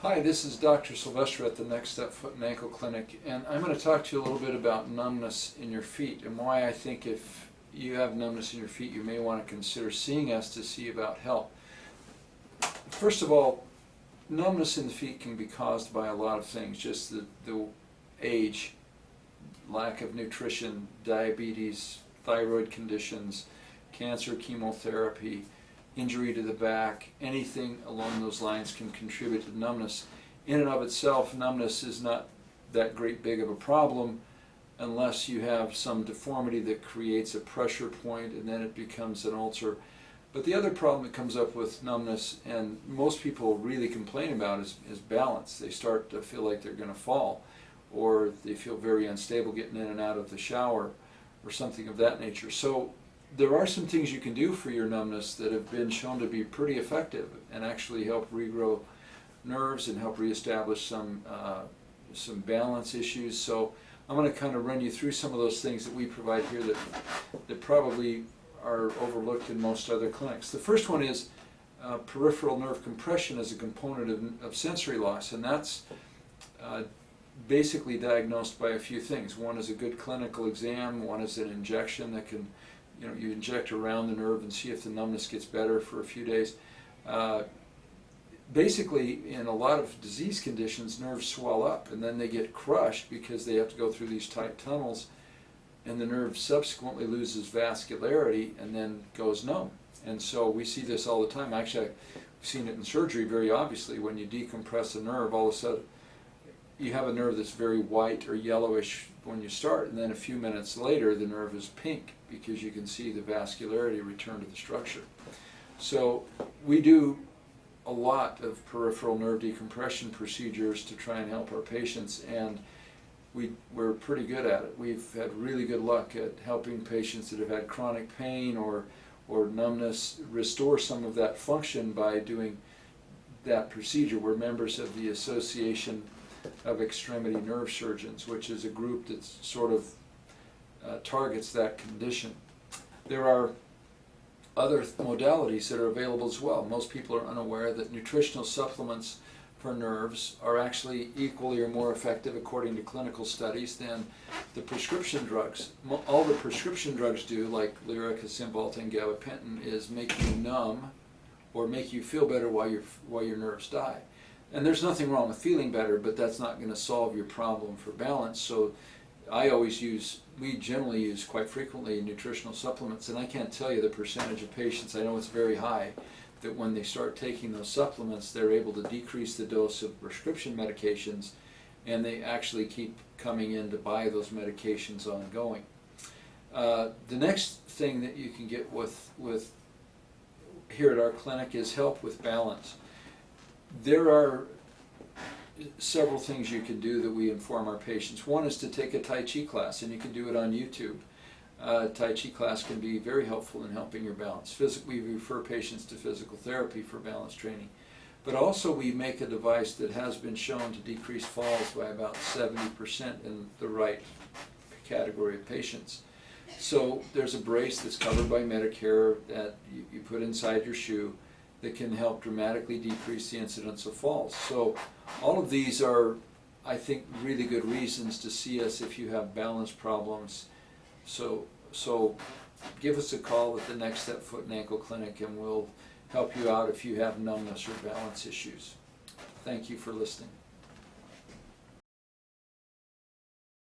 Hi, this is Dr. Sylvester at the Next Step Foot and Ankle Clinic, and I'm going to talk to you a little bit about numbness in your feet and why I think if you have numbness in your feet, you may want to consider seeing us to see about help. First of all, numbness in the feet can be caused by a lot of things, just the age, lack of nutrition, diabetes, thyroid conditions, cancer, chemotherapy, injury to the back, anything along those lines can contribute to numbness. In and of itself, numbness is not that great big of a problem unless you have some deformity that creates a pressure point and then it becomes an ulcer. But the other problem that comes up with numbness, and most people really complain about, is balance. They start to feel like they're going to fall, or they feel very unstable getting in and out of the shower, or something of that nature. So there are some things you can do for your numbness that have been shown to be pretty effective and actually help regrow nerves and help reestablish some balance issues. So I'm going to kind of run you through some of those things that we provide here that probably are overlooked in most other clinics. The first one is peripheral nerve compression as a component of sensory loss, and that's basically diagnosed by a few things. One is a good clinical exam, one is an injection that can, you inject around the nerve and see if the numbness gets better for a few days. Basically, in a lot of disease conditions, nerves swell up and then they get crushed because they have to go through these tight tunnels, and the nerve subsequently loses vascularity and then goes numb. And so we see this all the time. Actually, I've seen it in surgery very obviously. When you decompress a nerve, all of a sudden you have a nerve that's very white or yellowish when you start, and then a few minutes later the nerve is pink because you can see the vascularity return to the structure. So we do a lot of peripheral nerve decompression procedures to try and help our patients, and we're pretty good at it. We've had really good luck at helping patients that have had chronic pain or numbness restore some of that function by doing that procedure. We're members of the Association of Extremity Nerve Surgeons, which is a group that sort of targets that condition. There are other modalities that are available as well. Most people are unaware that nutritional supplements for nerves are actually equally or more effective, according to clinical studies, than the prescription drugs. All the prescription drugs do, like Lyrica, Cymbalta, and gabapentin, is make you numb or make you feel better while your nerves die. And there's nothing wrong with feeling better, but that's not going to solve your problem for balance. So we generally use quite frequently nutritional supplements, and I can't tell you the percentage of patients, I know it's very high, that when they start taking those supplements, they're able to decrease the dose of prescription medications, and they actually keep coming in to buy those medications ongoing. The next thing that you can get with here at our clinic is help with balance. There are several things you can do that we inform our patients. One is to take a Tai Chi class, and you can do it on YouTube. Tai Chi class can be very helpful in helping your balance. We refer patients to physical therapy for balance training. But also we make a device that has been shown to decrease falls by about 70% in the right category of patients. So there's a brace that's covered by Medicare that you put inside your shoe that can help dramatically decrease the incidence of falls. So all of these are, I think, really good reasons to see us if you have balance problems. So give us a call at the Next Step Foot and Ankle Clinic, and we'll help you out if you have numbness or balance issues. Thank you for listening.